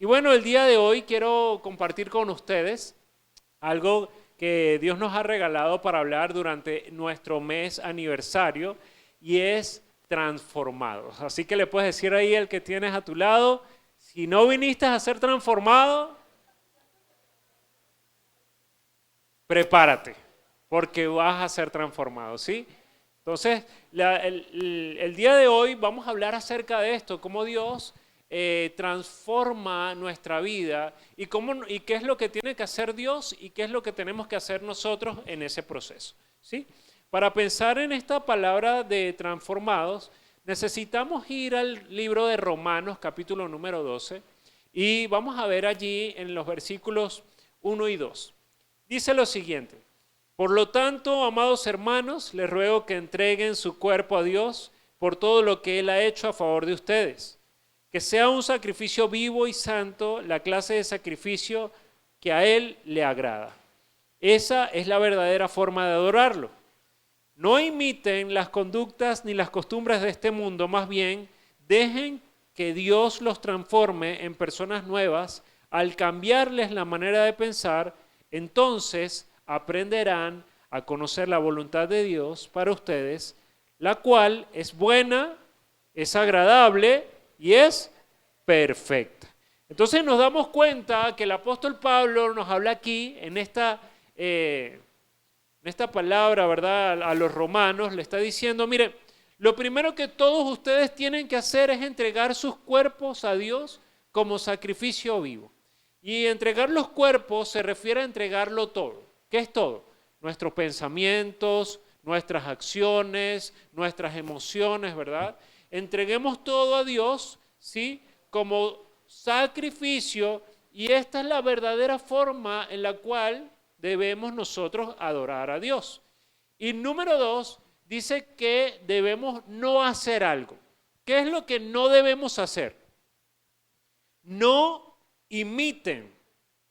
bueno, el día de hoy quiero compartir con ustedes algo que Dios nos ha regalado para hablar durante nuestro mes aniversario y es transformados. Así que le puedes decir ahí al que tienes a tu lado, si no viniste a ser transformado, prepárate, porque vas a ser transformado, ¿sí? Entonces, el día de hoy vamos a hablar acerca de esto, cómo Dios transforma nuestra vida y qué es lo que tiene que hacer Dios y qué es lo que tenemos que hacer nosotros en ese proceso, ¿sí? Para pensar en esta palabra de transformados, necesitamos ir al libro de Romanos, capítulo número 12, y vamos a ver allí en los versículos 1 y 2. Dice lo siguiente: por lo tanto, amados hermanos, les ruego que entreguen su cuerpo a Dios por todo lo que Él ha hecho a favor de ustedes. Que sea un sacrificio vivo y santo, la clase de sacrificio que a Él le agrada. Esa es la verdadera forma de adorarlo. No imiten las conductas ni las costumbres de este mundo, más bien dejen que Dios los transforme en personas nuevas al cambiarles la manera de pensar. Entonces aprenderán a conocer la voluntad de Dios para ustedes, la cual es buena, es agradable y es perfecta. Entonces nos damos cuenta que el apóstol Pablo nos habla aquí en esta palabra, ¿verdad? A los romanos le está diciendo, mire, lo primero que todos ustedes tienen que hacer es entregar sus cuerpos a Dios como sacrificio vivo. Y entregar los cuerpos se refiere a entregarlo todo. ¿Qué es todo? Nuestros pensamientos, nuestras acciones, nuestras emociones, ¿verdad? Entreguemos todo a Dios, ¿sí? Como sacrificio, y esta es la verdadera forma en la cual debemos nosotros adorar a Dios. Y número 2, dice que debemos no hacer algo. ¿Qué es lo que no debemos hacer? No imiten,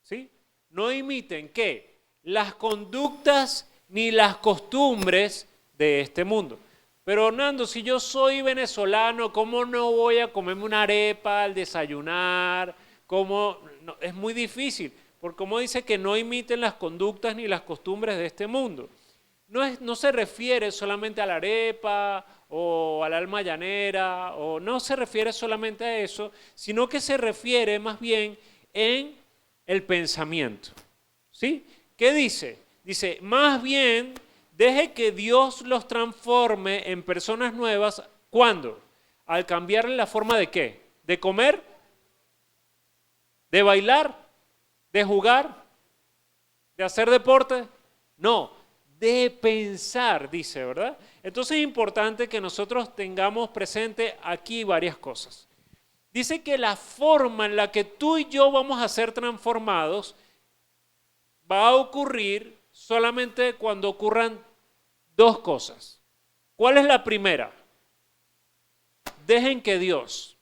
¿sí? No imiten, ¿qué? Las conductas ni las costumbres de este mundo. Pero Hernando, si yo soy venezolano, ¿cómo no voy a comerme una arepa al desayunar? ¿Cómo? No, es muy difícil, porque como dice que no imiten las conductas ni las costumbres de este mundo. No se refiere solamente a la arepa o al alma llanera, o no se refiere solamente a eso, sino que se refiere más bien en el pensamiento. ¿Sí? ¿Qué dice? Dice, más bien, deje que Dios los transforme en personas nuevas. ¿Cuándo? Al cambiarle la forma de ¿qué? ¿De comer? ¿De bailar? ¿De jugar? ¿De hacer deporte? No, de pensar, dice, ¿verdad? Entonces es importante que nosotros tengamos presente aquí varias cosas. Dice que la forma en la que tú y yo vamos a ser transformados va a ocurrir solamente cuando ocurran dos cosas. ¿Cuál es la primera? Dejen que Dios.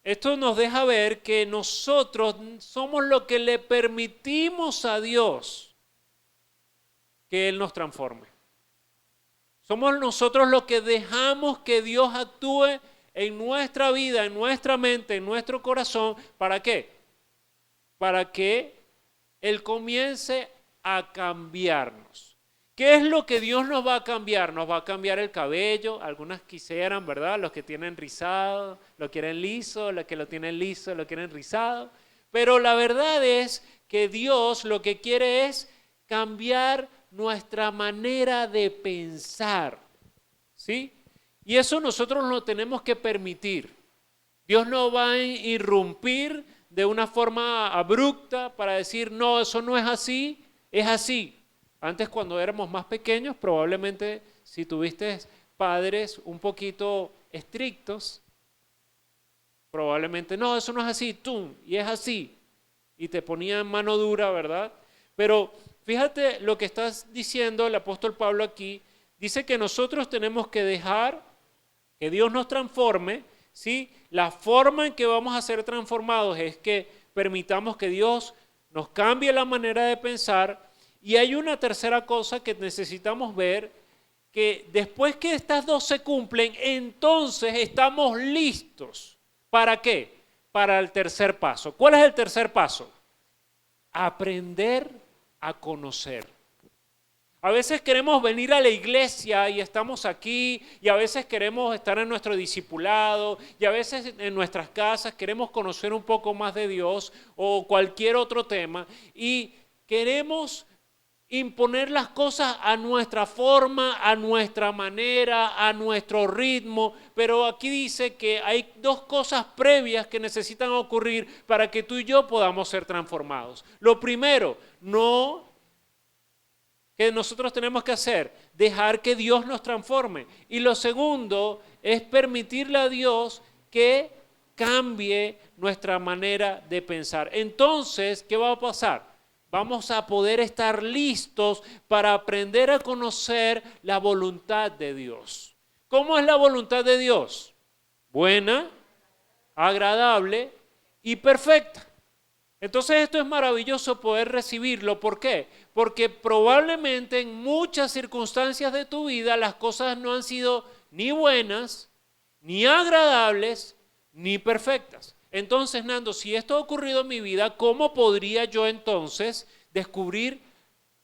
Esto nos deja ver que nosotros somos lo que le permitimos a Dios que Él nos transforme. Somos nosotros los que dejamos que Dios actúe en nuestra vida, en nuestra mente, en nuestro corazón. ¿Para qué? Para que Él comience a cambiarnos. ¿Qué es lo que Dios nos va a cambiar? Nos va a cambiar el cabello. Algunas quisieran, ¿verdad? Los que tienen rizado, lo quieren liso, los que lo tienen liso, lo quieren rizado. Pero la verdad es que Dios lo que quiere es cambiar nuestra manera de pensar, ¿sí? Y eso nosotros lo tenemos que permitir. Dios no va a irrumpir de una forma abrupta para decir, no, eso no es así, es así. Antes, cuando éramos más pequeños, probablemente si tuviste padres un poquito estrictos, probablemente, no, eso no es así, ¡tum! Y es así. Y te ponían mano dura, ¿verdad? Pero fíjate lo que está diciendo el apóstol Pablo aquí. Dice que nosotros tenemos que dejar que Dios nos transforme, ¿sí? La forma en que vamos a ser transformados es que permitamos que Dios nos cambie la manera de pensar. Y hay una tercera cosa que necesitamos ver, que después que estas dos se cumplen, entonces estamos listos. ¿Para qué? para el tercer paso. ¿Cuál es el tercer paso? Aprender a conocer. A veces queremos venir a la iglesia y estamos aquí, y a veces queremos estar en nuestro discipulado, y a veces en nuestras casas queremos conocer un poco más de Dios o cualquier otro tema, y queremos imponer las cosas a nuestra forma, a nuestra manera, a nuestro ritmo, pero aquí dice que hay dos cosas previas que necesitan ocurrir para que tú y yo podamos ser transformados. Lo primero, que nosotros tenemos que hacer, dejar que Dios nos transforme. Y lo segundo es permitirle a Dios que cambie nuestra manera de pensar. Entonces, ¿qué va a pasar? Vamos a poder estar listos para aprender a conocer la voluntad de Dios. ¿Cómo es la voluntad de Dios? Buena, agradable y perfecta. Entonces esto es maravilloso poder recibirlo. ¿Por qué? Porque probablemente en muchas circunstancias de tu vida las cosas no han sido ni buenas, ni agradables, ni perfectas. Entonces, Nando, si esto ha ocurrido en mi vida, ¿cómo podría yo entonces descubrir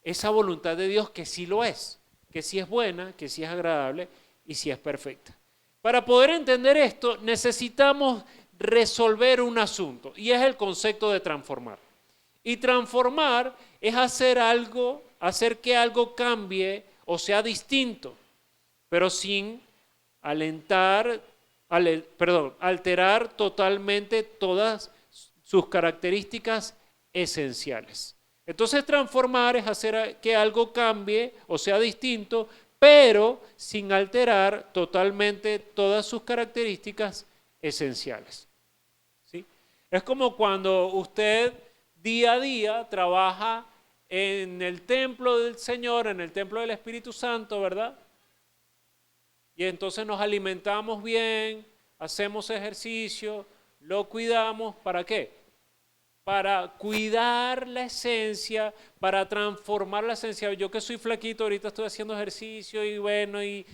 esa voluntad de Dios que sí lo es? Que sí es buena, que sí es agradable y sí es perfecta. Para poder entender esto, necesitamos resolver un asunto, y es el concepto de transformar. Y transformar es hacer que algo cambie o sea distinto, pero sin alterar totalmente todas sus características esenciales. Entonces transformar es hacer que algo cambie o sea distinto, pero sin alterar totalmente todas sus características esenciales. ¿Sí? Es como cuando usted día a día trabaja en el templo del Señor, en el templo del Espíritu Santo, ¿verdad? Y entonces nos alimentamos bien, hacemos ejercicio, lo cuidamos, ¿para qué? Para cuidar la esencia, para transformar la esencia. Yo que soy flaquito, ahorita estoy haciendo ejercicio y bueno, y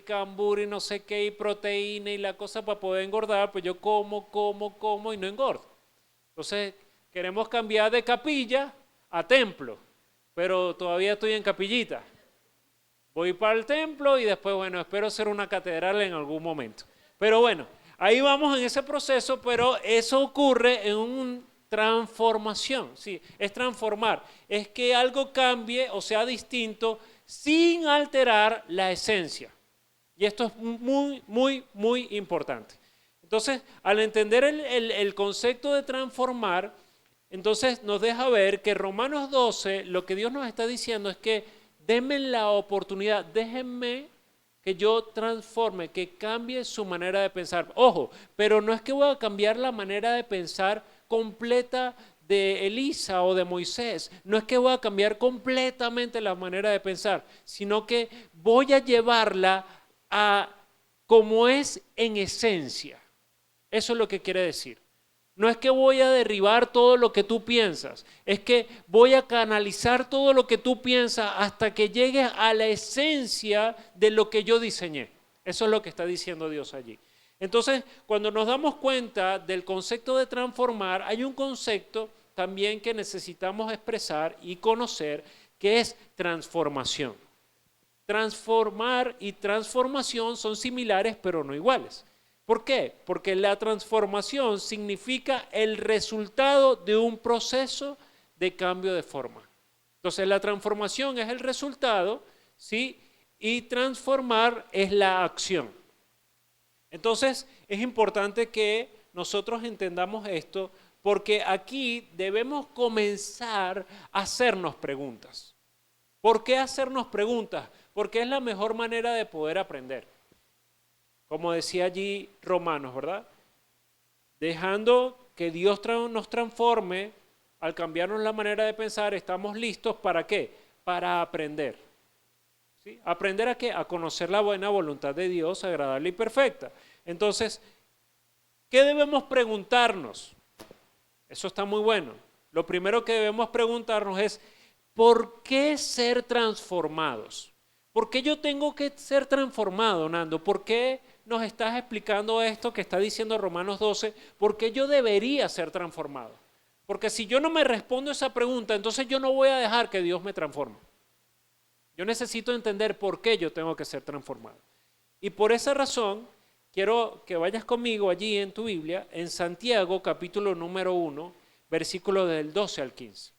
cambur y no sé qué, y proteína y la cosa para poder engordar, pues yo como y no engordo. Entonces queremos cambiar de capilla a templo, pero todavía estoy en capillita. Voy para el templo y después, bueno, espero ser una catedral en algún momento. Pero bueno, ahí vamos en ese proceso, pero eso ocurre en una transformación. Sí, es transformar, es que algo cambie o sea distinto sin alterar la esencia. Y esto es muy importante. Entonces, al entender el concepto de transformar, entonces nos deja ver que Romanos 12, lo que Dios nos está diciendo es que denme la oportunidad, déjenme que yo transforme, que cambie su manera de pensar. Ojo, pero no es que voy a cambiar la manera de pensar completa de Elisa o de Moisés, no es que voy a cambiar completamente la manera de pensar, sino que voy a llevarla a como es en esencia. Eso es lo que quiere decir. No es que voy a derribar todo lo que tú piensas, es que voy a canalizar todo lo que tú piensas hasta que llegues a la esencia de lo que yo diseñé. Eso es lo que está diciendo Dios allí. Entonces, cuando nos damos cuenta del concepto de transformar, hay un concepto también que necesitamos expresar y conocer, que es transformación. Transformar y transformación son similares, pero no iguales. ¿Por qué? Porque la transformación significa el resultado de un proceso de cambio de forma. Entonces la transformación es el resultado, ¿sí? Y transformar es la acción. Entonces es importante que nosotros entendamos esto, porque aquí debemos comenzar a hacernos preguntas. ¿Por qué hacernos preguntas? Porque es la mejor manera de poder aprender. Como decía allí Romanos, ¿verdad? Dejando que Dios nos transforme, al cambiarnos la manera de pensar, estamos listos ¿para qué? Para aprender. ¿Sí? ¿Aprender a qué? A conocer la buena voluntad de Dios, agradable y perfecta. Entonces, ¿qué debemos preguntarnos? Eso está muy bueno. Lo primero que debemos preguntarnos es, ¿por qué ser transformados? ¿Por qué yo tengo que ser transformado, Nando? ¿Por qué nos estás explicando esto que está diciendo Romanos 12? ¿Por qué yo debería ser transformado? Porque si yo no me respondo esa pregunta, entonces yo no voy a dejar que Dios me transforme. Yo necesito entender por qué yo tengo que ser transformado. Y por esa razón, quiero que vayas conmigo allí en tu Biblia, en Santiago capítulo número 1, versículo del 12 al 15.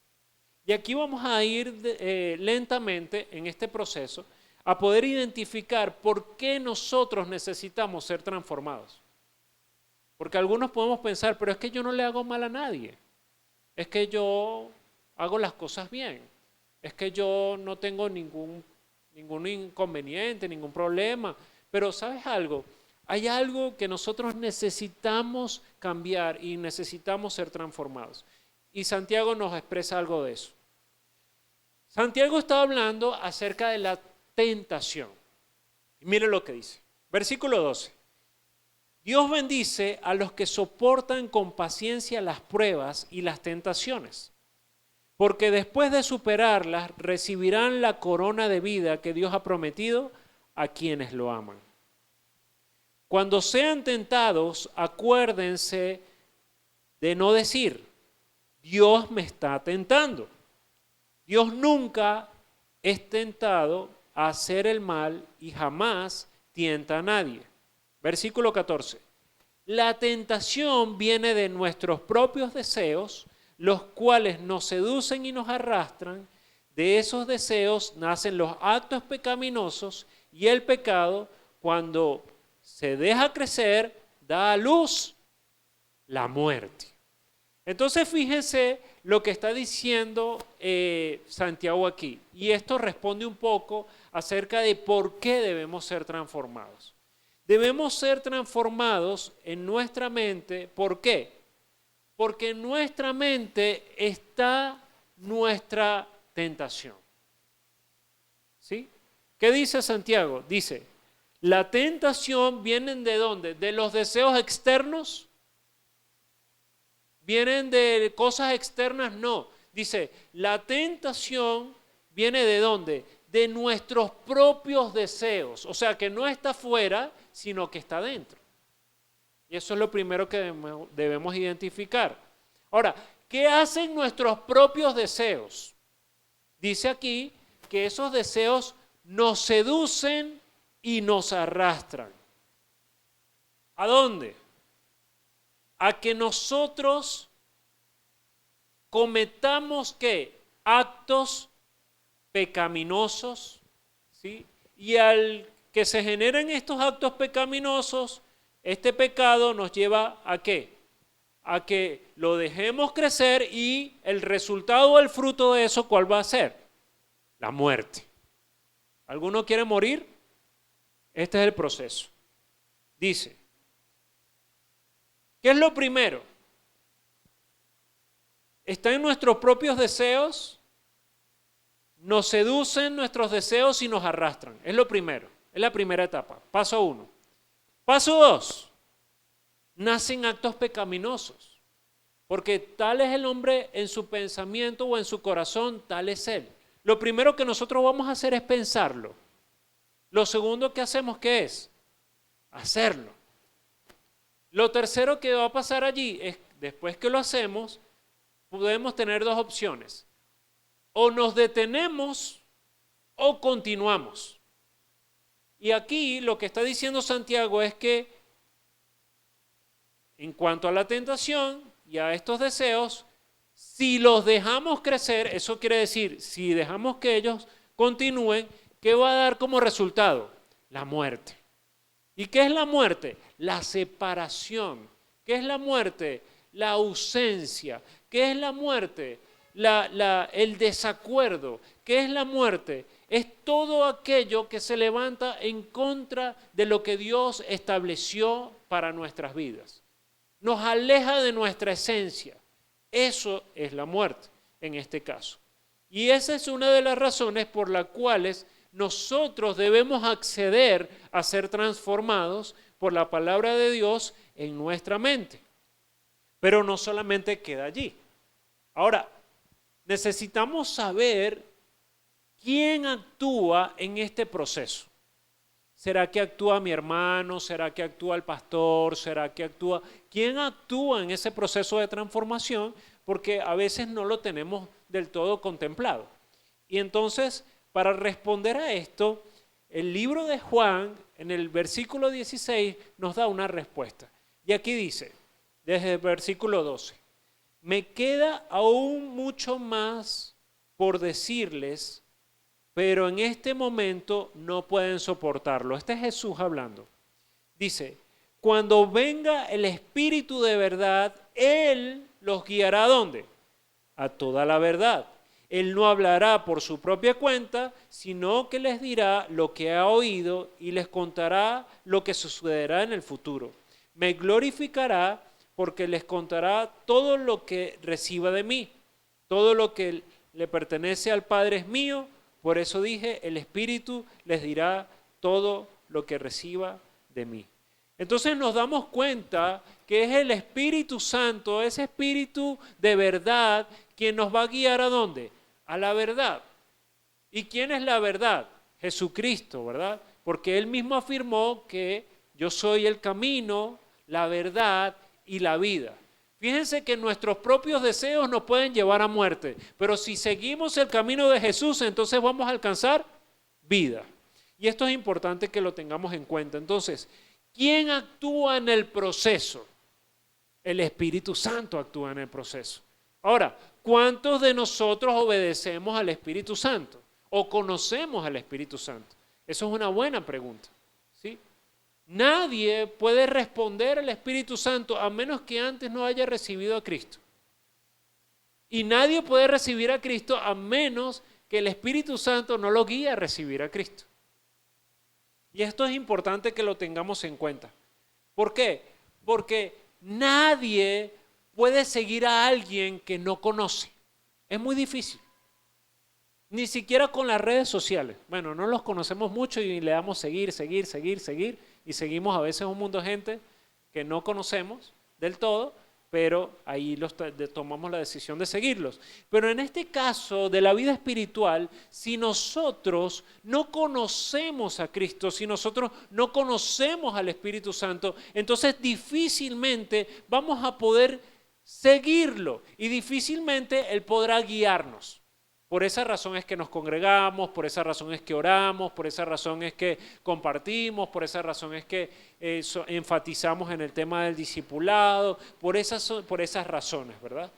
Y aquí vamos a ir lentamente en este proceso a poder identificar por qué nosotros necesitamos ser transformados. Porque algunos podemos pensar, pero es que yo no le hago mal a nadie. Es que yo hago las cosas bien. Es que yo no tengo ningún inconveniente, ningún problema. Pero ¿sabes algo? Hay algo que nosotros necesitamos cambiar y necesitamos ser transformados. Y Santiago nos expresa algo de eso. Santiago está hablando acerca de la tentación. Y mire lo que dice. Versículo 12. Dios bendice a los que soportan con paciencia las pruebas y las tentaciones, porque después de superarlas recibirán la corona de vida que Dios ha prometido a quienes lo aman. Cuando sean tentados, acuérdense de no decir, Dios me está tentando. Dios nunca es tentado a hacer el mal y jamás tienta a nadie. Versículo 14. La tentación viene de nuestros propios deseos, los cuales nos seducen y nos arrastran. De esos deseos nacen los actos pecaminosos y el pecado, cuando se deja crecer, da a luz la muerte. Entonces fíjense lo que está diciendo Santiago aquí. Y esto responde un poco acerca de por qué debemos ser transformados. Debemos ser transformados en nuestra mente. ¿Por qué? Porque en nuestra mente está nuestra tentación. ¿Sí? ¿Qué dice Santiago? Dice, la tentación viene ¿de dónde? ¿De los deseos externos? ¿Vienen de cosas externas? No. Dice, la tentación viene ¿de dónde? De nuestros propios deseos. O sea, que no está fuera, sino que está dentro. Y eso es lo primero que debemos identificar. Ahora, ¿qué hacen nuestros propios deseos? Dice aquí que esos deseos nos seducen y nos arrastran. ¿A dónde? A que nosotros cometamos ¿qué? Actos pecaminosos, ¿sí? Y al que se generen estos actos pecaminosos, este pecado nos lleva ¿a qué? A que lo dejemos crecer y el resultado o el fruto de eso, ¿cuál va a ser? La muerte. ¿Alguno quiere morir? Este es el proceso. Dice, ¿qué es lo primero? Está en nuestros propios deseos, nos seducen nuestros deseos y nos arrastran. Es lo primero, es la primera etapa. Paso 1. Paso 2. Nacen actos pecaminosos, porque tal es el hombre en su pensamiento o en su corazón, tal es él. Lo primero que nosotros vamos a hacer es pensarlo. Lo segundo que hacemos, ¿qué es? Hacerlo. Lo tercero que va a pasar allí es, después que lo hacemos, podemos tener dos opciones. O nos detenemos o continuamos. Y aquí lo que está diciendo Santiago es que en cuanto a la tentación y a estos deseos, si los dejamos crecer, eso quiere decir, si dejamos que ellos continúen, ¿qué va a dar como resultado? La muerte. ¿Y qué es la muerte? La separación. ¿Qué es la muerte? La ausencia. ¿Qué es la muerte? El desacuerdo. ¿Qué es la muerte? Es todo aquello que se levanta en contra de lo que Dios estableció para nuestras vidas. Nos aleja de nuestra esencia. Eso es la muerte en este caso. Y esa es una de las razones por las cuales nosotros debemos acceder a ser transformados por la palabra de Dios en nuestra mente. Pero no solamente queda allí. Ahora, necesitamos saber quién actúa en este proceso. ¿Será que actúa mi hermano? ¿Será que actúa el pastor? ¿Será que actúa? ¿Quién actúa en ese proceso de transformación? Porque a veces no lo tenemos del todo contemplado. Y entonces, para responder a esto, el libro de Juan, en el versículo 16, nos da una respuesta. Y aquí dice, desde el versículo 12, me queda aún mucho más por decirles, pero en este momento no pueden soportarlo. Este es Jesús hablando. Dice, cuando venga el Espíritu de verdad, Él los guiará ¿a dónde? A toda la verdad. Él no hablará por su propia cuenta, sino que les dirá lo que ha oído y les contará lo que sucederá en el futuro. Me glorificará porque les contará todo lo que reciba de mí. Todo lo que le pertenece al Padre es mío. Por eso dije, el Espíritu les dirá todo lo que reciba de mí. Entonces nos damos cuenta que es el Espíritu Santo, ese Espíritu de verdad, quien nos va a guiar ¿a dónde? A la verdad. ¿Y quién es la verdad? Jesucristo, ¿verdad? Porque Él mismo afirmó que yo soy el camino, la verdad y la vida. Fíjense que nuestros propios deseos nos pueden llevar a muerte, pero si seguimos el camino de Jesús, entonces vamos a alcanzar vida. Y esto es importante que lo tengamos en cuenta. Entonces, ¿quién actúa en el proceso? El Espíritu Santo actúa en el proceso. Ahora, ¿cuántos de nosotros obedecemos al Espíritu Santo o conocemos al Espíritu Santo? Eso es una buena pregunta, ¿sí? Nadie puede responder al Espíritu Santo a menos que antes no haya recibido a Cristo. Y nadie puede recibir a Cristo a menos que el Espíritu Santo no lo guíe a recibir a Cristo. Y esto es importante que lo tengamos en cuenta. ¿Por qué? Porque nadie puede seguir a alguien que no conoce. Es muy difícil. Ni siquiera con las redes sociales. Bueno, no los conocemos mucho y le damos seguir. Y seguimos a veces un mundo de gente que no conocemos del todo, pero ahí tomamos la decisión de seguirlos. Pero en este caso de la vida espiritual, si nosotros no conocemos a Cristo, si nosotros no conocemos al Espíritu Santo, entonces difícilmente vamos a poder seguirlo y difícilmente Él podrá guiarnos. Por esa razón es que nos congregamos, por esa razón es que oramos, por esa razón es que compartimos, por esa razón es que enfatizamos en el tema del discipulado, por esas razones, ¿verdad?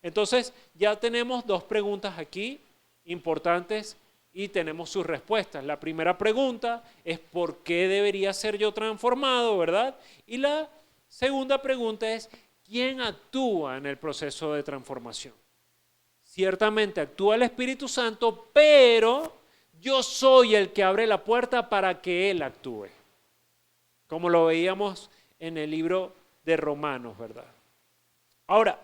Entonces ya tenemos dos preguntas aquí importantes y tenemos sus respuestas. La primera pregunta es ¿por qué debería ser yo transformado, verdad? Y la segunda pregunta es ¿quién actúa en el proceso de transformación? Ciertamente actúa el Espíritu Santo, pero yo soy el que abre la puerta para que Él actúe. Como lo veíamos en el libro de Romanos, ¿verdad? Ahora,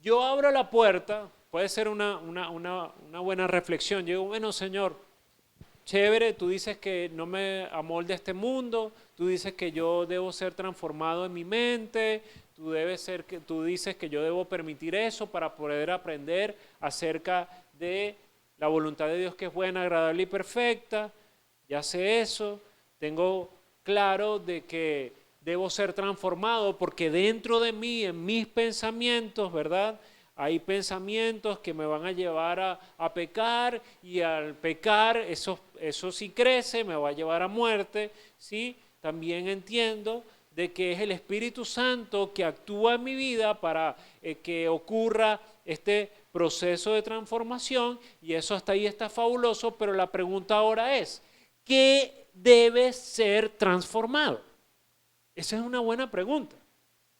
yo abro la puerta, puede ser una buena reflexión. Yo digo, bueno, Señor, chévere, tú dices que no me amolde a este mundo, tú dices que yo debo ser transformado en mi mente, tú dices que yo debo permitir eso para poder aprender acerca de la voluntad de Dios que es buena, agradable y perfecta. Ya sé eso, tengo claro de que debo ser transformado porque dentro de mí, en mis pensamientos, ¿verdad? Hay pensamientos que me van a llevar a pecar y al pecar eso sí crece, me va a llevar a muerte, ¿sí? También entiendo de que es el Espíritu Santo que actúa en mi vida para que ocurra este proceso de transformación y eso hasta ahí está fabuloso, pero la pregunta ahora es, ¿qué debe ser transformado? Esa es una buena pregunta.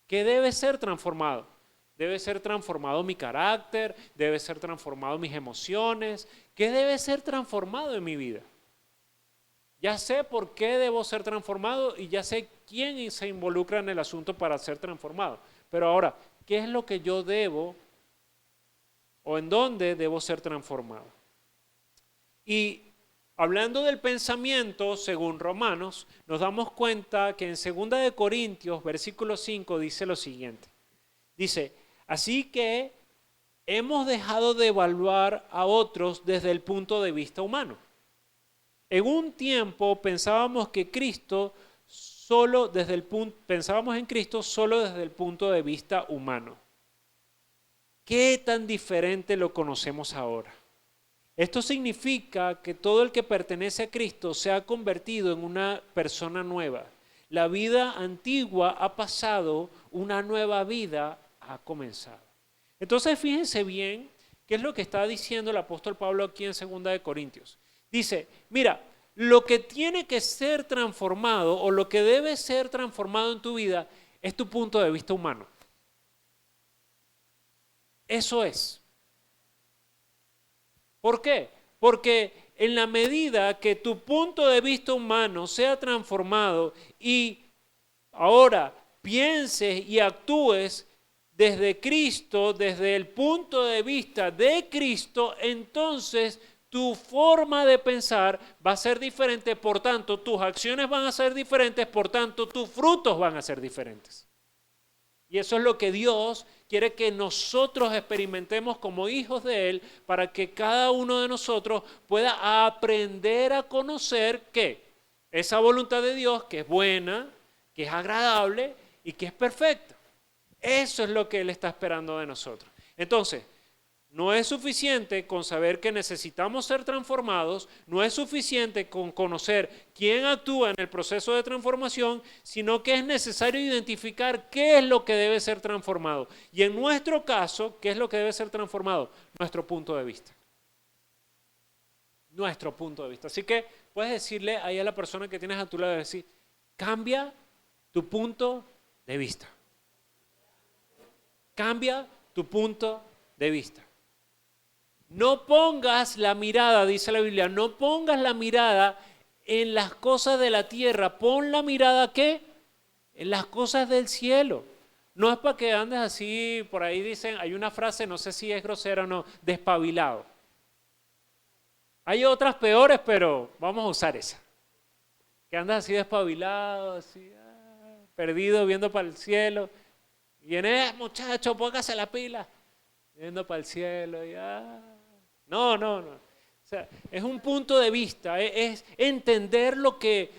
¿Qué debe ser transformado? Debe ser transformado mi carácter, debe ser transformado mis emociones. ¿Qué debe ser transformado en mi vida? Ya sé por qué debo ser transformado y ya sé quién se involucra en el asunto para ser transformado. Pero ahora, ¿qué es lo que yo debo o en dónde debo ser transformado? Y hablando del pensamiento, según Romanos, nos damos cuenta que en 2 Corintios, versículo 5, dice lo siguiente. Dice, así que hemos dejado de evaluar a otros desde el punto de vista humano. En un tiempo pensábamos en Cristo solo desde el punto de vista humano. ¿Qué tan diferente lo conocemos ahora? Esto significa que todo el que pertenece a Cristo se ha convertido en una persona nueva. La vida antigua ha pasado, una nueva vida ha comenzado. Entonces fíjense bien qué es lo que está diciendo el apóstol Pablo aquí en 2 de Corintios. Dice, mira, lo que tiene que ser transformado o lo que debe ser transformado en tu vida es tu punto de vista humano. Eso es. ¿Por qué? Porque en la medida que tu punto de vista humano sea transformado y ahora pienses y actúes desde Cristo, desde el punto de vista de Cristo, entonces tu forma de pensar va a ser diferente, por tanto tus acciones van a ser diferentes, por tanto tus frutos van a ser diferentes. Y eso es lo que Dios quiere que nosotros experimentemos como hijos de Él, para que cada uno de nosotros pueda aprender a conocer que esa voluntad de Dios, que es buena, que es agradable y que es perfecta. Eso es lo que Él está esperando de nosotros. Entonces, no es suficiente con saber que necesitamos ser transformados, no es suficiente con conocer quién actúa en el proceso de transformación, sino que es necesario identificar qué es lo que debe ser transformado. Y en nuestro caso, ¿qué es lo que debe ser transformado? Nuestro punto de vista. Nuestro punto de vista. Así que puedes decirle ahí a la persona que tienes a tu lado, decir, cambia tu punto de vista. Cambia tu punto de vista. No pongas la mirada, dice la Biblia, no pongas la mirada en las cosas de la tierra. Pon la mirada, ¿qué? En las cosas del cielo. No es para que andes así, por ahí dicen, hay una frase, no sé si es grosera o no, despabilado. Hay otras peores, pero vamos a usar esa. Que andas así despabilado, así, perdido, viendo para el cielo. Y viene, muchacho, póngase la pila. Viendo para el cielo, ya. No. O sea, es un punto de vista, es entender lo que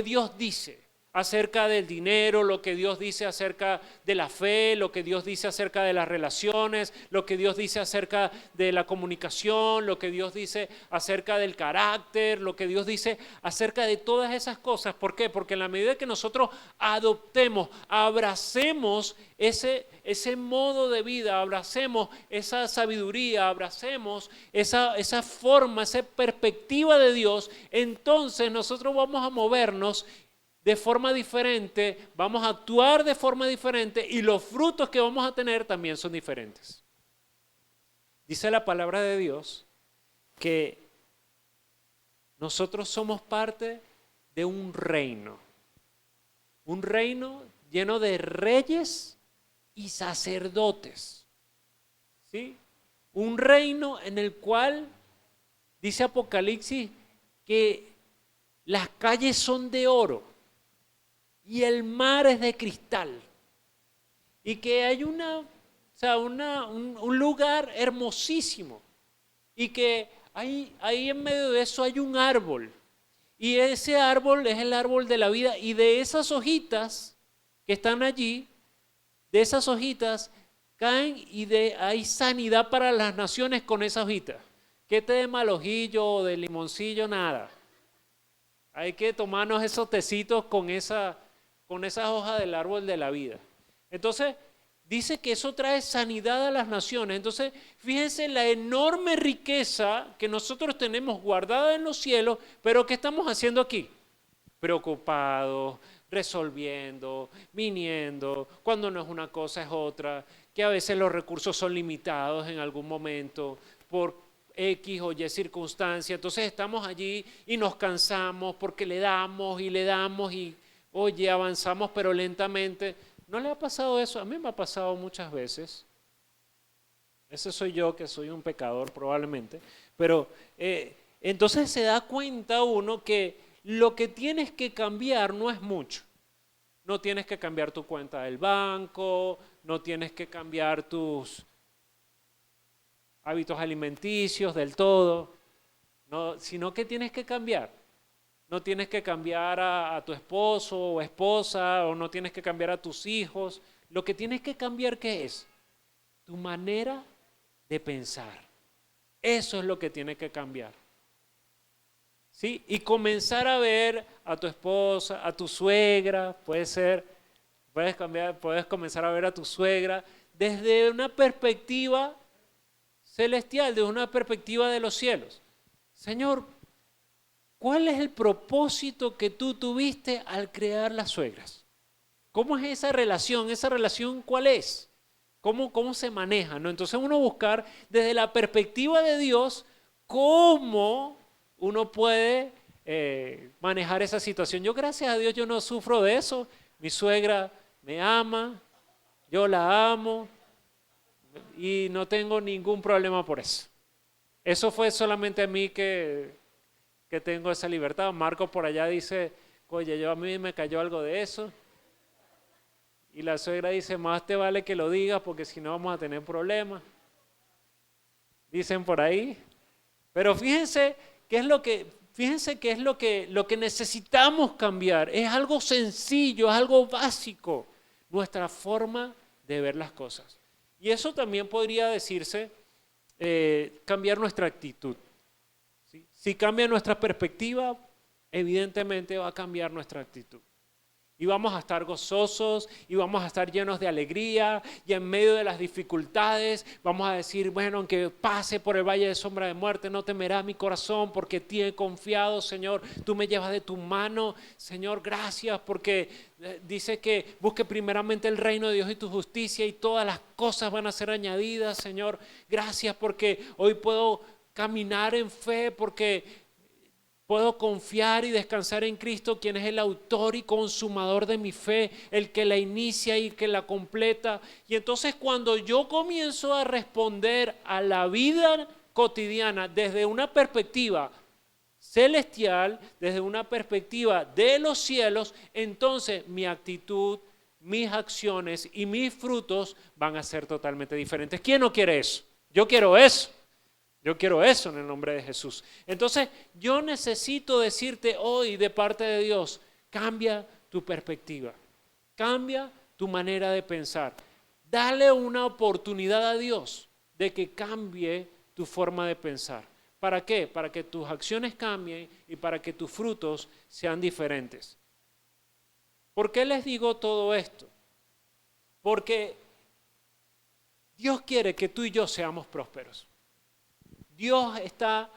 Dios dice acerca del dinero, lo que Dios dice acerca de la fe, lo que Dios dice acerca de las relaciones, lo que Dios dice acerca de la comunicación, lo que Dios dice acerca del carácter, lo que Dios dice acerca de todas esas cosas. ¿Por qué? Porque en la medida que nosotros adoptemos, abracemos ese modo de vida, abracemos esa sabiduría, abracemos esa forma, esa perspectiva de Dios, entonces nosotros vamos a movernos de forma diferente, vamos a actuar de forma diferente y los frutos que vamos a tener también son diferentes. Dice la palabra de Dios que nosotros somos parte de un reino lleno de reyes y sacerdotes, ¿sí? Un reino en el cual, dice Apocalipsis, que las calles son de oro y el mar es de cristal, y que hay un lugar hermosísimo, y que ahí en medio de eso hay un árbol, y ese árbol es el árbol de la vida, y de esas hojitas que están allí, de esas hojitas caen y hay sanidad para las naciones con esas hojitas. Que te dé mal ojillo o de limoncillo, nada. Hay que tomarnos esos tecitos con esas hojas del árbol de la vida. Entonces, dice que eso trae sanidad a las naciones. Entonces, fíjense la enorme riqueza que nosotros tenemos guardada en los cielos, pero ¿qué estamos haciendo aquí? Preocupados, resolviendo, viniendo, cuando no es una cosa es otra, que a veces los recursos son limitados en algún momento por X o Y circunstancia. Entonces estamos allí y nos cansamos porque le damos y oye, avanzamos pero lentamente. ¿No le ha pasado eso? A mí me ha pasado muchas veces. Ese soy yo, que soy un pecador probablemente. Pero entonces se da cuenta uno que lo que tienes que cambiar no es mucho. No tienes que cambiar tu cuenta del banco, no tienes que cambiar tus hábitos alimenticios del todo, no, sino que tienes que cambiar no tienes que cambiar a tu esposo o esposa, o no tienes que cambiar a tus hijos. Lo que tienes que cambiar, ¿qué es? Tu manera de pensar. Eso es lo que tiene que cambiar. ¿Sí? Y comenzar a ver a tu esposa, a tu suegra, puede ser, puedes comenzar a ver a tu suegra desde una perspectiva celestial, desde una perspectiva de los cielos. Señor, ¿cuál es el propósito que tú tuviste al crear las suegras? ¿Cómo es esa relación? ¿Esa relación cuál es? ¿Cómo se maneja? ¿No? Entonces uno buscar desde la perspectiva de Dios cómo uno puede manejar esa situación. Yo, gracias a Dios, yo no sufro de eso. Mi suegra me ama, yo la amo y no tengo ningún problema por eso. Eso fue solamente a mí que tengo esa libertad. Marco por allá dice, oye, a mí me cayó algo de eso. Y la suegra dice, más te vale que lo digas porque si no vamos a tener problemas. Dicen por ahí. Pero fíjense qué es lo que necesitamos cambiar. Es algo sencillo, es algo básico. Nuestra forma de ver las cosas. Y eso también podría decirse cambiar nuestra actitud. ¿Sí? Si cambia nuestra perspectiva, evidentemente va a cambiar nuestra actitud. Y vamos a estar gozosos y vamos a estar llenos de alegría y en medio de las dificultades vamos a decir, bueno, aunque pase por el valle de sombra de muerte, no temerá mi corazón porque en ti he confiado, Señor, tú me llevas de tu mano, Señor, gracias porque dice que busque primeramente el reino de Dios y tu justicia y todas las cosas van a ser añadidas, Señor, gracias porque hoy puedo caminar en fe porque puedo confiar y descansar en Cristo, quien es el autor y consumador de mi fe, el que la inicia y que la completa. Y entonces cuando yo comienzo a responder a la vida cotidiana desde una perspectiva celestial, desde una perspectiva de los cielos, entonces mi actitud, mis acciones y mis frutos van a ser totalmente diferentes. ¿Quién no quiere eso? Yo quiero eso. Yo quiero eso en el nombre de Jesús. Entonces, yo necesito decirte hoy de parte de Dios, cambia tu perspectiva, cambia tu manera de pensar. Dale una oportunidad a Dios de que cambie tu forma de pensar. ¿Para qué? Para que tus acciones cambien y para que tus frutos sean diferentes. ¿Por qué les digo todo esto? Porque Dios quiere que tú y yo seamos prósperos. Dios está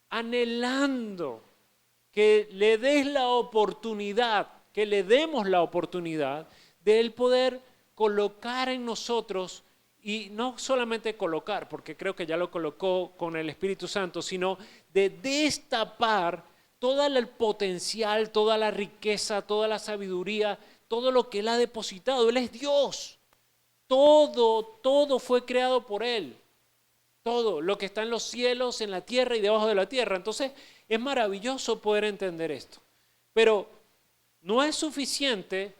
anhelando que le des la oportunidad, que le demos la oportunidad de Él poder colocar en nosotros, y no solamente colocar, porque creo que ya lo colocó con el Espíritu Santo, sino de destapar todo el potencial, toda la riqueza, toda la sabiduría, todo lo que Él ha depositado. Él es Dios. Todo fue creado por Él. Todo lo que está en los cielos, en la tierra y debajo de la tierra. Entonces es maravilloso poder entender esto. Pero no es suficiente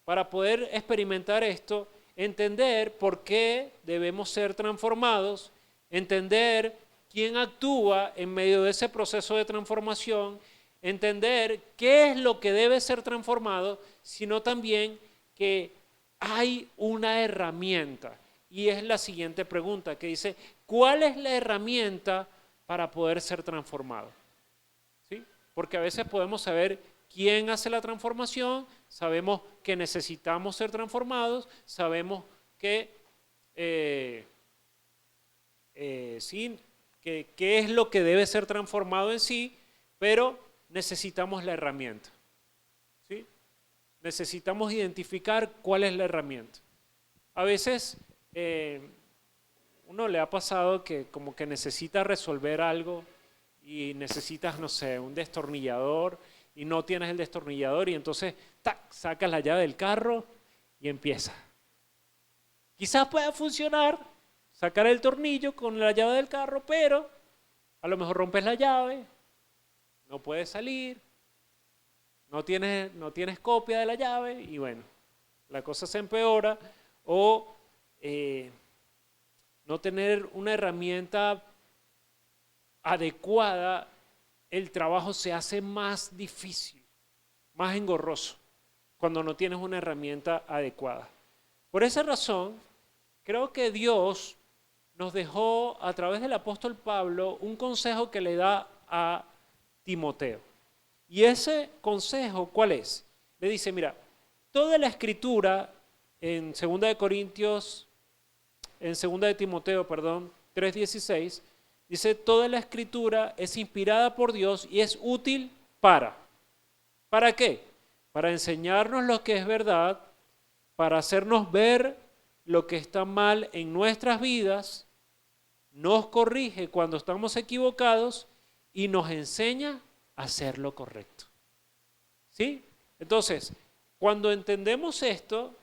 para poder experimentar esto, entender por qué debemos ser transformados, entender quién actúa en medio de ese proceso de transformación, entender qué es lo que debe ser transformado, sino también que hay una herramienta. Y es la siguiente pregunta que dice, ¿cuál es la herramienta para poder ser transformado? ¿Sí? Porque a veces podemos saber quién hace la transformación, sabemos que necesitamos ser transformados, sabemos que sí, qué es lo que debe ser transformado en sí, pero necesitamos la herramienta. ¿Sí? Necesitamos identificar cuál es la herramienta. A veces uno le ha pasado que como que necesita resolver algo y necesitas, no sé, un destornillador y no tienes el destornillador y entonces ¡tac!, sacas la llave del carro y empieza. Quizás pueda funcionar sacar el tornillo con la llave del carro, pero a lo mejor rompes la llave, no puedes salir, no tienes copia de la llave y bueno, la cosa se empeora o no tener una herramienta adecuada el trabajo se hace más difícil, más engorroso, cuando no tienes una herramienta adecuada. Por esa razón, creo que Dios nos dejó a través del apóstol Pablo un consejo que le da a Timoteo. Y ese consejo, ¿cuál es? Le dice, mira, toda la escritura en 2 de Corintios, en 2 de Timoteo, 3:16, dice, toda la escritura es inspirada por Dios y es útil ¿para qué? Para enseñarnos lo que es verdad, para hacernos ver lo que está mal en nuestras vidas, nos corrige cuando estamos equivocados y nos enseña a hacer lo correcto. ¿Sí? Entonces, cuando entendemos esto,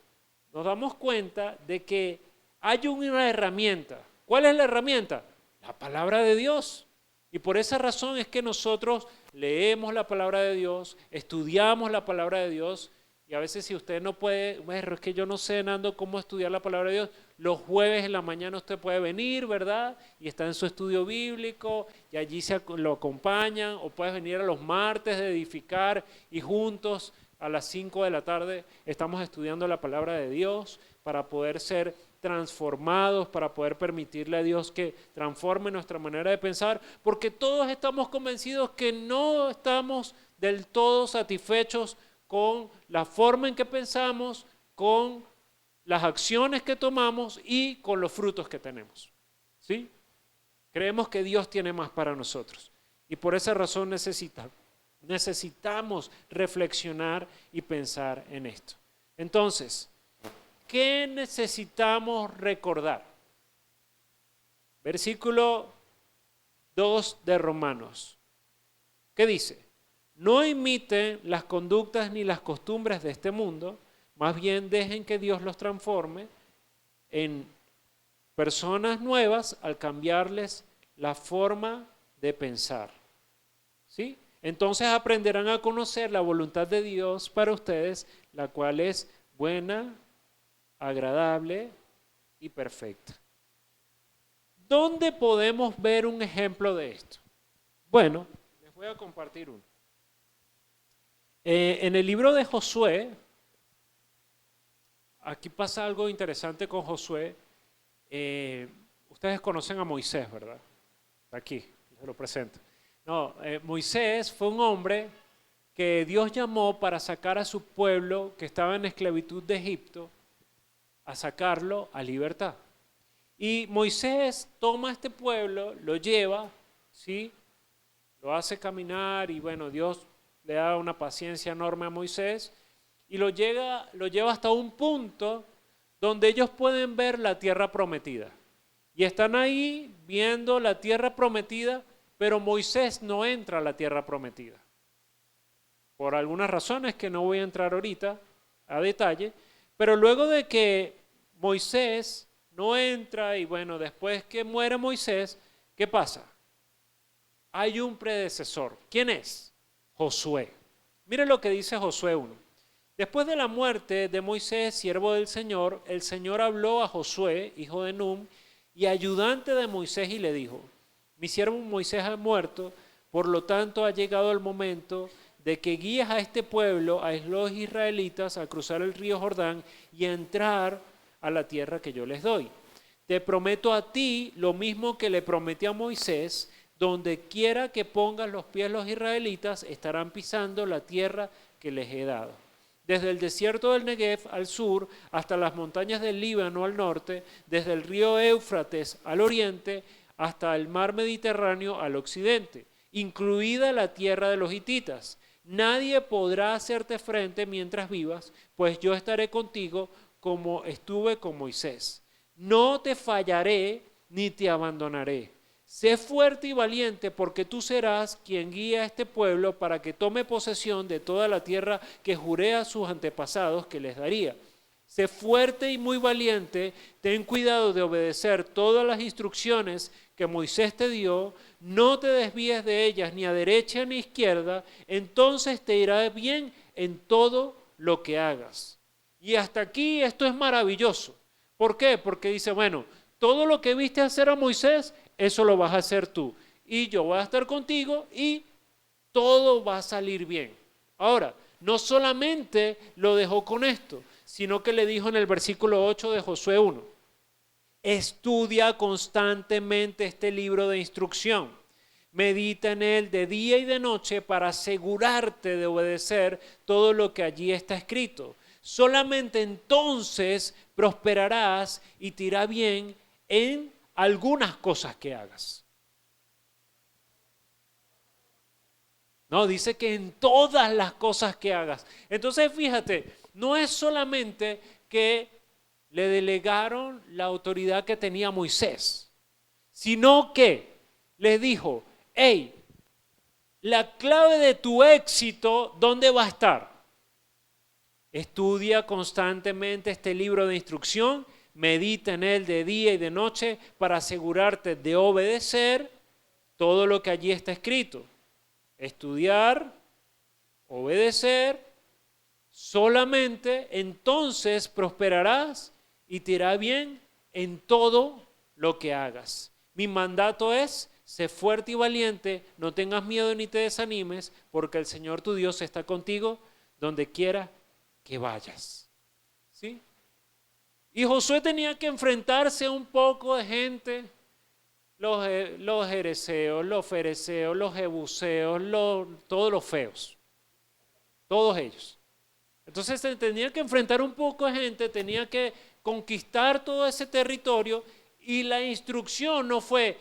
nos damos cuenta de que hay una herramienta. ¿Cuál es la herramienta? La palabra de Dios. Y por esa razón es que nosotros leemos la palabra de Dios, estudiamos la palabra de Dios, y a veces si usted no puede, bueno, es que yo no sé, Nando, cómo estudiar la palabra de Dios, los jueves en la mañana usted puede venir, ¿verdad? Y está en su estudio bíblico, y allí lo acompañan, o puede venir a los martes de edificar, y juntos a las 5 de la tarde estamos estudiando la palabra de Dios para poder ser transformados, para poder permitirle a Dios que transforme nuestra manera de pensar, porque todos estamos convencidos que no estamos del todo satisfechos con la forma en que pensamos, con las acciones que tomamos y con los frutos que tenemos. ¿Sí? Creemos que Dios tiene más para nosotros y por esa razón necesitamos reflexionar y pensar en esto. Entonces, ¿qué necesitamos recordar? Versículo 2 de Romanos. ¿Qué dice? No imiten las conductas ni las costumbres de este mundo, más bien dejen que Dios los transforme en personas nuevas al cambiarles la forma de pensar. ¿Sí? Entonces aprenderán a conocer la voluntad de Dios para ustedes, la cual es buena, agradable y perfecta. ¿Dónde podemos ver un ejemplo de esto? Bueno, les voy a compartir uno. En el libro de Josué, aquí pasa algo interesante con Josué. Ustedes conocen a Moisés, ¿verdad? Aquí, se lo presento. No, Moisés fue un hombre que Dios llamó para sacar a su pueblo que estaba en esclavitud de Egipto, a sacarlo a libertad. Y Moisés toma a este pueblo, lo lleva, ¿sí? Lo hace caminar y bueno, Dios le da una paciencia enorme a Moisés y lo lleva hasta un punto donde ellos pueden ver la tierra prometida. Y están ahí viendo la tierra prometida, pero Moisés no entra a la tierra prometida. Por algunas razones que no voy a entrar ahorita a detalle, pero luego de que Moisés no entra y bueno, después que muere Moisés, ¿qué pasa? Hay un predecesor. ¿Quién es? Josué. Mire lo que dice Josué 1. Después de la muerte de Moisés, siervo del Señor, el Señor habló a Josué, hijo de Nun, y ayudante de Moisés, y le dijo, mi siervo Moisés ha muerto, por lo tanto ha llegado el momento de que guíes a este pueblo, a los israelitas, a cruzar el río Jordán y a entrar a la tierra que yo les doy. Te prometo a ti lo mismo que le prometí a Moisés, donde quiera que pongan los pies los israelitas, estarán pisando la tierra que les he dado. Desde el desierto del Negev al sur, hasta las montañas del Líbano al norte, desde el río Éufrates al oriente, hasta el mar Mediterráneo al occidente, incluida la tierra de los hititas. Nadie podrá hacerte frente mientras vivas, pues yo estaré contigo como estuve con Moisés. No te fallaré ni te abandonaré. Sé fuerte y valiente, porque tú serás quien guía a este pueblo para que tome posesión de toda la tierra que juré a sus antepasados que les daría. Sé fuerte y muy valiente, ten cuidado de obedecer todas las instrucciones que Moisés te dio, no te desvíes de ellas ni a derecha ni a izquierda, entonces te irá bien en todo lo que hagas. Y hasta aquí esto es maravilloso. ¿Por qué? Porque dice, bueno, todo lo que viste hacer a Moisés, eso lo vas a hacer tú. Y yo voy a estar contigo y todo va a salir bien. Ahora, no solamente lo dejó con esto, sino que le dijo en el versículo 8 de Josué 1, estudia constantemente este libro de instrucción. Medita en él de día y de noche para asegurarte de obedecer todo lo que allí está escrito. Solamente entonces prosperarás y te irá bien en algunas cosas que hagas. No, dice que en todas las cosas que hagas. Entonces, fíjate, no es solamente que le delegaron la autoridad que tenía Moisés, sino que les dijo, hey, la clave de tu éxito, ¿dónde va a estar? Estudia constantemente este libro de instrucción, medita en él de día y de noche para asegurarte de obedecer todo lo que allí está escrito. Estudiar, obedecer, solamente entonces prosperarás y te irá bien en todo lo que hagas. Mi mandato es, sé fuerte y valiente, no tengas miedo ni te desanimes, porque el Señor tu Dios está contigo donde quiera que vayas. ¿Sí? Y Josué tenía que enfrentarse a un poco de gente, los jereceos, los fereceos, los jebuseos, todos los feos, todos ellos. Entonces tenía que enfrentar un poco de gente, tenía que conquistar todo ese territorio y la instrucción no fue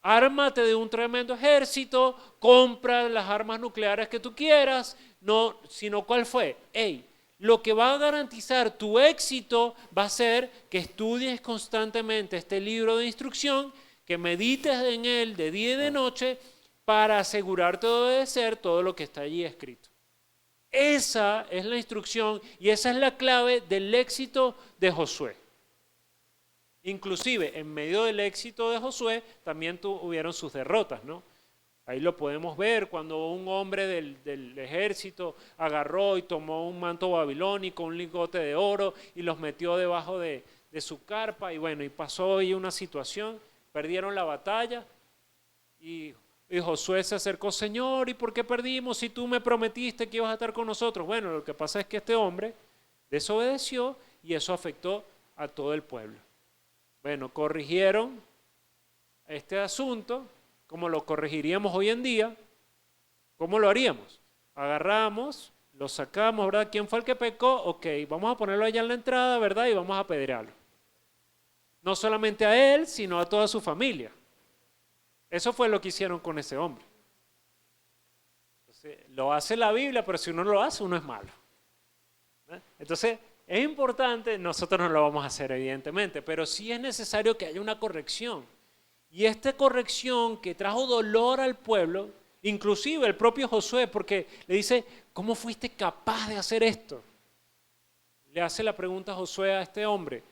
ármate de un tremendo ejército, compra las armas nucleares que tú quieras, no, sino cuál fue, hey, lo que va a garantizar tu éxito va a ser que estudies constantemente este libro de instrucción, que medites en él de día y de noche para asegurarte de obedecer todo lo que está allí escrito. Esa es la instrucción y esa es la clave del éxito de Josué. Inclusive, en medio del éxito de Josué, también hubieron sus derrotas, ¿no? Ahí lo podemos ver cuando un hombre del ejército agarró y tomó un manto babilónico, un lingote de oro y los metió debajo de su carpa y bueno, y pasó ahí una situación, perdieron la batalla y Josué se acercó, Señor, ¿y por qué perdimos si tú me prometiste que ibas a estar con nosotros? Bueno, lo que pasa es que este hombre desobedeció y eso afectó a todo el pueblo. Bueno, corrigieron este asunto, como lo corregiríamos hoy en día. ¿Cómo lo haríamos? Agarramos, lo sacamos, ¿verdad? ¿Quién fue el que pecó? Ok, vamos a ponerlo allá en la entrada, ¿verdad? Y vamos a apedrearlo. No solamente a él, sino a toda su familia. Eso fue lo que hicieron con ese hombre. Entonces, lo hace la Biblia, pero si uno lo hace, uno es malo. Entonces, es importante, nosotros no lo vamos a hacer evidentemente, pero sí es necesario que haya una corrección. Y esta corrección que trajo dolor al pueblo, inclusive el propio Josué, porque le dice, ¿cómo fuiste capaz de hacer esto? Le hace la pregunta a Josué a este hombre.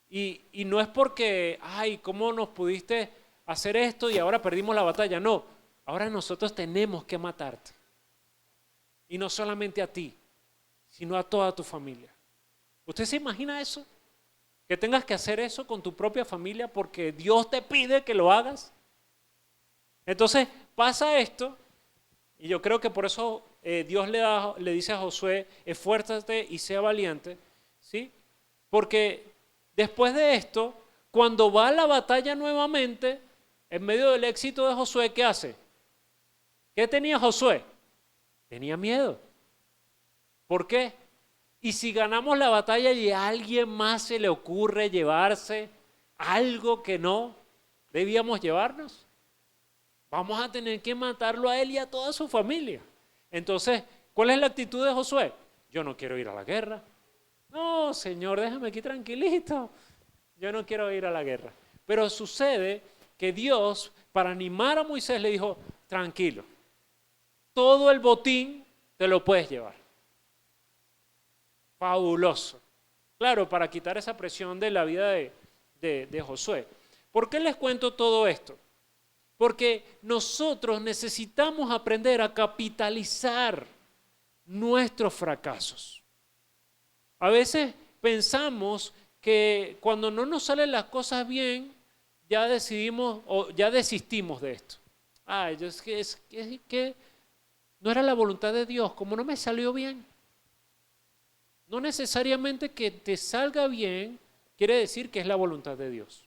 Y no es porque, ay, ¿cómo nos pudiste hacer esto y ahora perdimos la batalla? No, ahora nosotros tenemos que matarte. Y no solamente a ti, sino a toda tu familia. ¿Usted se imagina eso? Que tengas que hacer eso con tu propia familia porque Dios te pide que lo hagas. Entonces pasa esto y yo creo que por eso Dios le dice a Josué, esfuérzate y sea valiente, ¿sí? Porque después de esto, cuando va a la batalla nuevamente, en medio del éxito de Josué, ¿qué hace? ¿Qué tenía Josué? Tenía miedo. ¿Por qué? Y si ganamos la batalla y a alguien más se le ocurre llevarse algo que no debíamos llevarnos, vamos a tener que matarlo a él y a toda su familia. Entonces, ¿cuál es la actitud de Josué? Yo no quiero ir a la guerra. No, Señor, déjame aquí tranquilito. Yo no quiero ir a la guerra. Pero sucede que Dios, para animar a Moisés, le dijo, tranquilo, todo el botín te lo puedes llevar. Fabuloso. Claro, para quitar esa presión de la vida de Josué. ¿Por qué les cuento todo esto? Porque nosotros necesitamos aprender a capitalizar nuestros fracasos. A veces pensamos que cuando no nos salen las cosas bien, ya decidimos o ya desistimos de esto. Es que no era la voluntad de Dios, como no me salió bien. No necesariamente que te salga bien quiere decir que es la voluntad de Dios.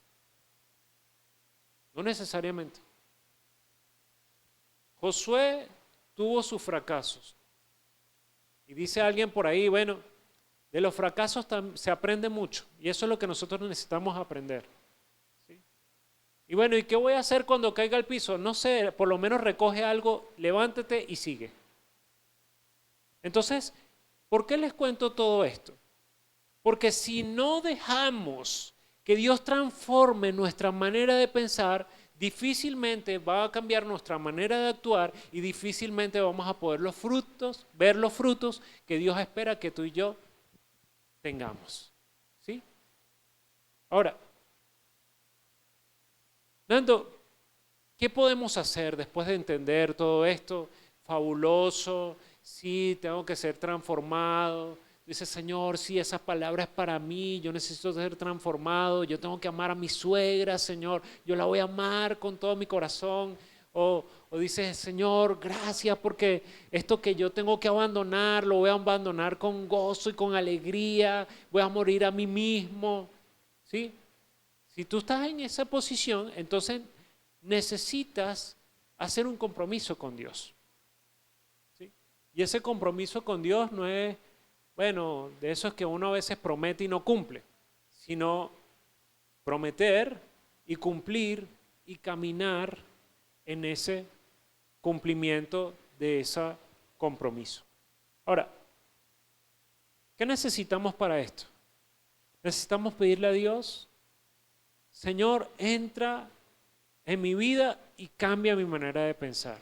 No necesariamente. Josué tuvo sus fracasos. Y dice alguien por ahí, bueno, de los fracasos se aprende mucho. Y eso es lo que nosotros necesitamos aprender. ¿Sí? Y bueno, ¿y qué voy a hacer cuando caiga al piso? No sé, por lo menos recoge algo, levántate y sigue. Entonces, ¿por qué les cuento todo esto? Porque si no dejamos que Dios transforme nuestra manera de pensar, difícilmente va a cambiar nuestra manera de actuar y difícilmente vamos a poder ver los frutos que Dios espera que tú y yo tengamos. ¿Sí? Ahora, Nando, ¿qué podemos hacer después de entender todo esto? Fabuloso, sí, tengo que ser transformado. Dice, Señor, sí, esa palabra es para mí, yo necesito ser transformado, yo tengo que amar a mi suegra, Señor, yo la voy a amar con todo mi corazón. O dice, Señor, gracias porque esto que yo tengo que abandonar, lo voy a abandonar con gozo y con alegría, voy a morir a mí mismo. ¿Sí? Si tú estás en esa posición, entonces necesitas hacer un compromiso con Dios. ¿Sí? Y ese compromiso con Dios no es, bueno, de eso es que uno a veces promete y no cumple, sino prometer y cumplir y caminar en ese cumplimiento de ese compromiso. Ahora, ¿qué necesitamos para esto? Necesitamos pedirle a Dios, Señor, entra en mi vida y cambia mi manera de pensar.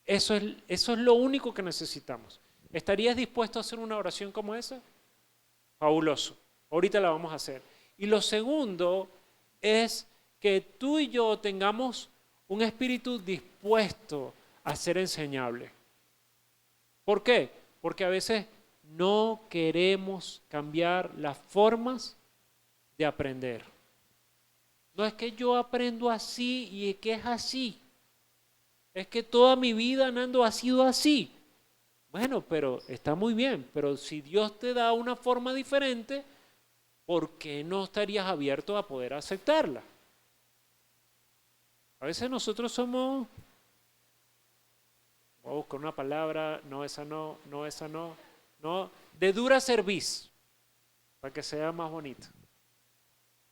Eso es lo único que necesitamos. ¿Estarías dispuesto a hacer una oración como esa? Fabuloso. Ahorita la vamos a hacer. Y lo segundo es que tú y yo tengamos un espíritu dispuesto a ser enseñable. ¿Por qué? Porque a veces no queremos cambiar las formas de aprender. No es que yo aprendo así y es que es así. Es que toda mi vida, Nando, ha sido así. Bueno, pero está muy bien, pero si Dios te da una forma diferente, ¿por qué no estarías abierto a poder aceptarla? A veces nosotros somos, voy a buscar una palabra, no, esa no, no, esa no, no, de dura cerviz, para que sea más bonito.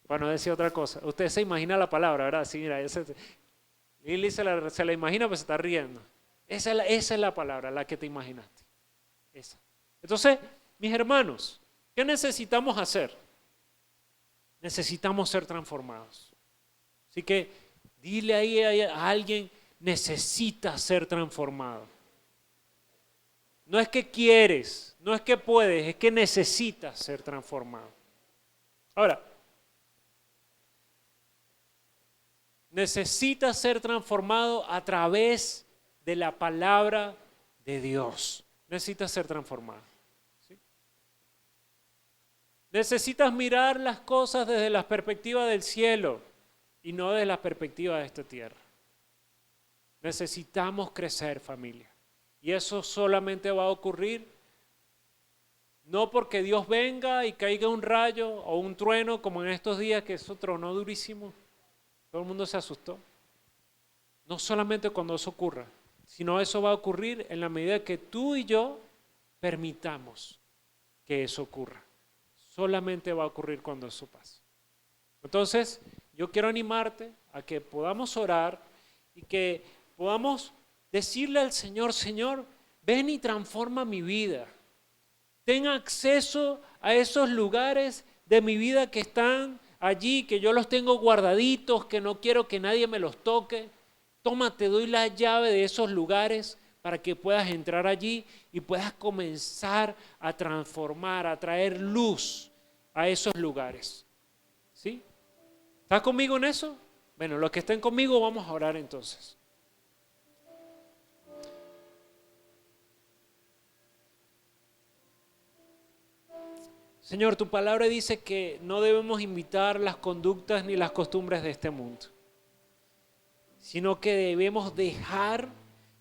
Para no decir otra cosa. Usted se imagina la palabra, ¿verdad? Sí, mira, Lili se la imagina, pero se está riendo. Esa es la palabra, la que te imaginaste. Esa. Entonces, mis hermanos, ¿qué necesitamos hacer? Necesitamos ser transformados. Así que dile ahí a alguien, necesita ser transformado. No es que quieres, no es que puedes, es que necesitas ser transformado. Ahora, necesitas ser transformado a través de la palabra de Dios. Necesitas ser transformado. ¿Sí? Necesitas mirar las cosas desde la perspectiva del cielo y no desde la perspectiva de esta tierra. Necesitamos crecer, familia. Y eso solamente va a ocurrir no porque Dios venga y caiga un rayo o un trueno como en estos días que eso tronó durísimo. Todo el mundo se asustó. No solamente cuando eso ocurra, sino eso va a ocurrir en la medida que tú y yo permitamos que eso ocurra. Solamente va a ocurrir cuando eso pase. Entonces, yo quiero animarte a que podamos orar y que podamos decirle al Señor, Señor, ven y transforma mi vida. Ten acceso a esos lugares de mi vida que están allí, que yo los tengo guardaditos, que no quiero que nadie me los toque. Toma, te doy la llave de esos lugares para que puedas entrar allí y puedas comenzar a transformar, a traer luz a esos lugares. ¿Sí? ¿Estás conmigo en eso? Bueno, los que estén conmigo vamos a orar entonces. Señor, tu palabra dice que no debemos imitar las conductas ni las costumbres de este mundo, sino que debemos dejar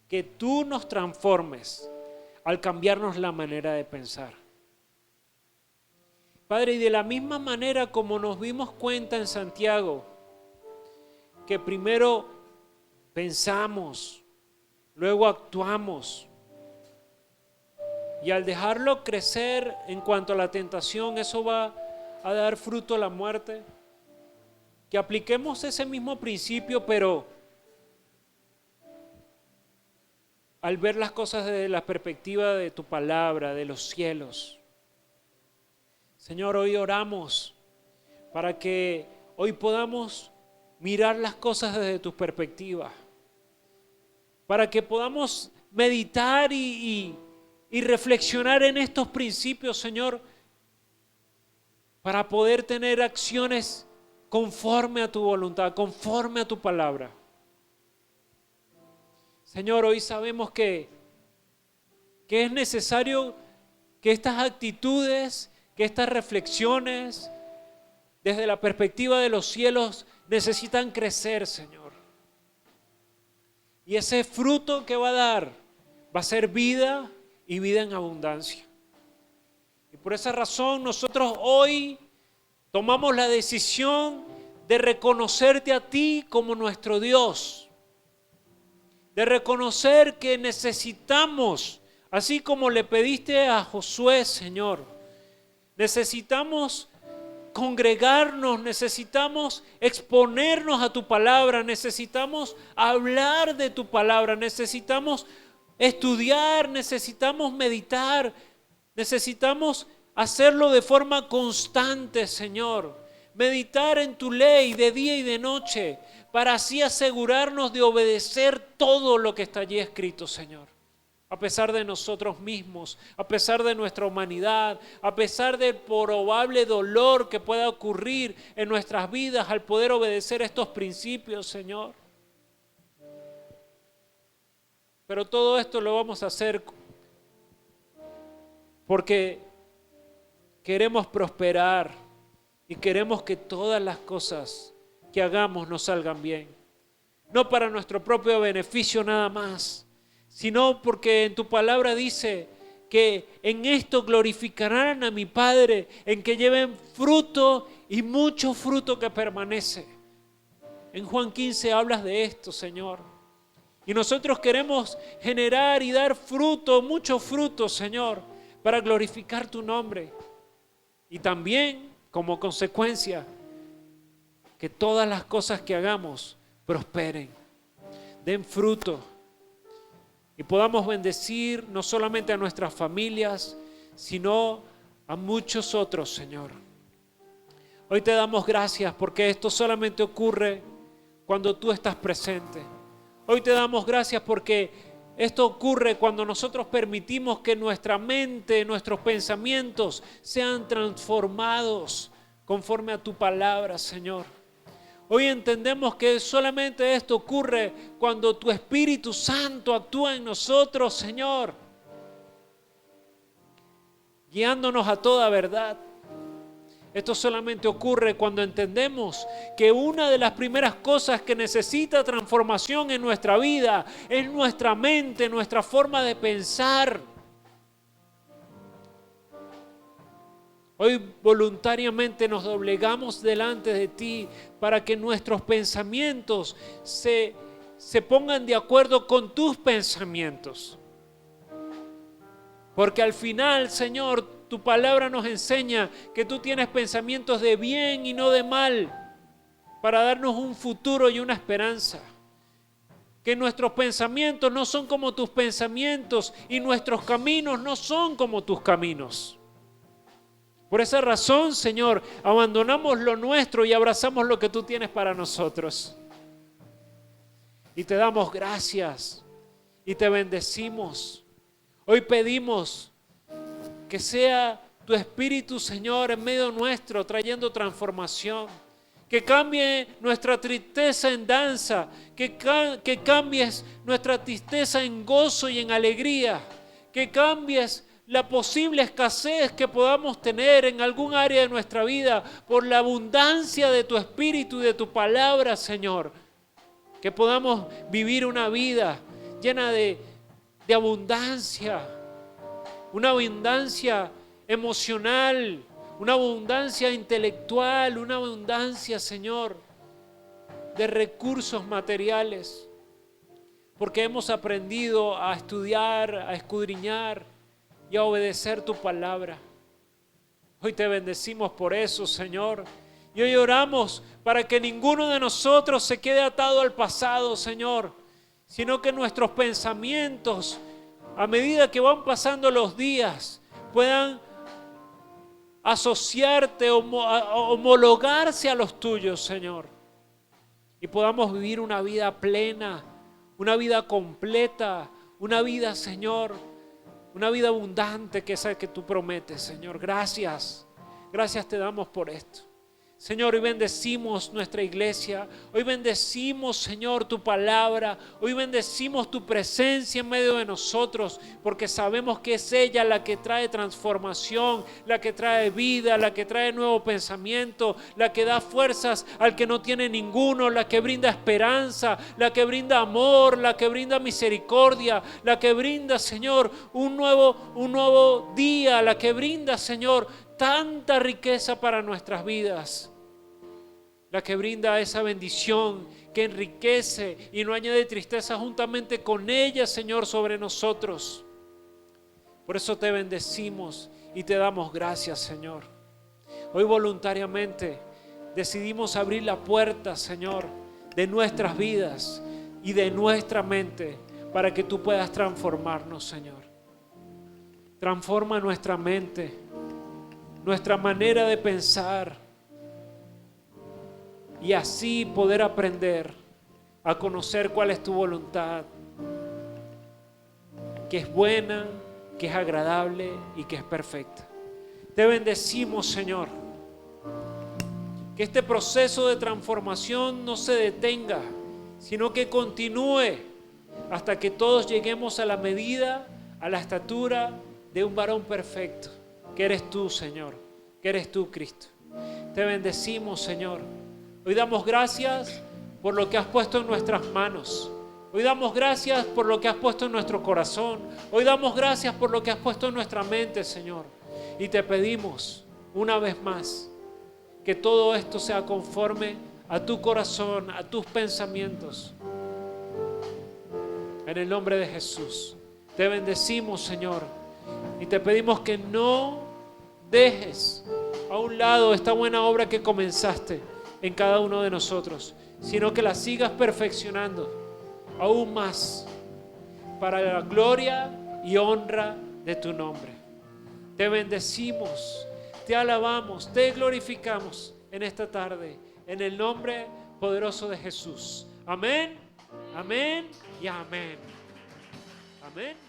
que tú nos transformes al cambiarnos la manera de pensar. Padre, y de la misma manera como nos dimos cuenta en Santiago, que primero pensamos, luego actuamos, y al dejarlo crecer en cuanto a la tentación, eso va a dar fruto a la muerte. Que apliquemos ese mismo principio, pero al ver las cosas desde la perspectiva de tu palabra, de los cielos. Señor, hoy oramos para que hoy podamos mirar las cosas desde tu perspectiva, para que podamos meditar y reflexionar en estos principios, Señor, para poder tener acciones conforme a tu voluntad, conforme a tu palabra. Señor, hoy sabemos que es necesario que estas actitudes, que estas reflexiones desde la perspectiva de los cielos necesitan crecer, Señor. Y ese fruto que va a dar va a ser vida y vida en abundancia. Y por esa razón nosotros hoy tomamos la decisión de reconocerte a ti como nuestro Dios. De reconocer que necesitamos, así como le pediste a Josué, Señor, necesitamos congregarnos, necesitamos exponernos a tu palabra, necesitamos hablar de tu palabra, necesitamos estudiar, necesitamos meditar, necesitamos hacerlo de forma constante, Señor. Meditar en tu ley de día y de noche, para así asegurarnos de obedecer todo lo que está allí escrito, Señor. A pesar de nosotros mismos, a pesar de nuestra humanidad, a pesar del probable dolor que pueda ocurrir en nuestras vidas al poder obedecer estos principios, Señor. Pero todo esto lo vamos a hacer porque queremos prosperar y queremos que todas las cosas que hagamos nos salgan bien. No para nuestro propio beneficio nada más, sino porque en tu palabra dice que en esto glorificarán a mi Padre, en que lleven fruto y mucho fruto que permanece. En Juan 15 hablas de esto, Señor. Y nosotros queremos generar y dar fruto, mucho fruto, Señor, para glorificar tu nombre. Y también, como consecuencia, que todas las cosas que hagamos prosperen, den fruto y podamos bendecir no solamente a nuestras familias, sino a muchos otros, Señor. Hoy te damos gracias porque esto solamente ocurre cuando tú estás presente. Hoy te damos gracias porque esto ocurre cuando nosotros permitimos que nuestra mente, nuestros pensamientos sean transformados conforme a tu palabra, Señor. Hoy entendemos que solamente esto ocurre cuando tu Espíritu Santo actúa en nosotros, Señor, guiándonos a toda verdad. Esto solamente ocurre cuando entendemos que una de las primeras cosas que necesita transformación en nuestra vida es nuestra mente, nuestra forma de pensar. Hoy voluntariamente nos doblegamos delante de ti para que nuestros pensamientos se pongan de acuerdo con tus pensamientos. Porque al final, Señor, tu palabra nos enseña que tú tienes pensamientos de bien y no de mal, para darnos un futuro y una esperanza. Que nuestros pensamientos no son como tus pensamientos y nuestros caminos no son como tus caminos. Por esa razón, Señor, abandonamos lo nuestro y abrazamos lo que tú tienes para nosotros. Y te damos gracias y te bendecimos. Hoy pedimos que sea tu Espíritu, Señor, en medio nuestro, trayendo transformación. Que cambie nuestra tristeza en danza, que cambies nuestra tristeza en gozo y en alegría, que cambies la posible escasez que podamos tener en algún área de nuestra vida por la abundancia de tu Espíritu y de tu palabra, Señor. Que podamos vivir una vida llena de abundancia, una abundancia emocional, una abundancia intelectual, una abundancia, Señor, de recursos materiales, porque hemos aprendido a estudiar, a escudriñar y a obedecer tu palabra. Hoy te bendecimos por eso, Señor. Y hoy oramos para que ninguno de nosotros se quede atado al pasado, Señor, sino que nuestros pensamientos, a medida que van pasando los días, puedan asociarte, homologarse a los tuyos, Señor. Y podamos vivir una vida plena, una vida completa, una vida, Señor, una vida abundante que es la que tú prometes, Señor. Gracias. Gracias te damos por esto. Señor, hoy bendecimos nuestra iglesia, hoy bendecimos, Señor, tu palabra, hoy bendecimos tu presencia en medio de nosotros, porque sabemos que es ella la que trae transformación, la que trae vida, la que trae nuevo pensamiento, la que da fuerzas al que no tiene ninguno, la que brinda esperanza, la que brinda amor, la que brinda misericordia, la que brinda, Señor, un nuevo día, la que brinda, Señor, tanta riqueza para nuestras vidas, la que brinda esa bendición que enriquece y no añade tristeza juntamente con ella, Señor, sobre nosotros. Por eso te bendecimos y te damos gracias, Señor. Hoy voluntariamente decidimos abrir la puerta, Señor, de nuestras vidas y de nuestra mente para que tú puedas transformarnos, Señor. Transforma nuestra mente, nuestra manera de pensar, y así poder aprender a conocer cuál es tu voluntad, que es buena, que es agradable y que es perfecta. Te bendecimos, Señor, que este proceso de transformación no se detenga, sino que continúe hasta que todos lleguemos a la medida, a la estatura de un varón perfecto, que eres tú, Señor, que eres tú, Cristo. Te bendecimos, Señor. Hoy damos gracias por lo que has puesto en nuestras manos. Hoy damos gracias por lo que has puesto en nuestro corazón. Hoy damos gracias por lo que has puesto en nuestra mente, Señor. Y te pedimos una vez más que todo esto sea conforme a tu corazón, a tus pensamientos. En el nombre de Jesús. Te bendecimos, Señor. Y te pedimos que no dejes a un lado esta buena obra que comenzaste en cada uno de nosotros, sino que la sigas perfeccionando aún más para la gloria y honra de tu nombre. Te bendecimos, te alabamos, te glorificamos en esta tarde, en el nombre poderoso de Jesús. Amén, amén y amén. Amén.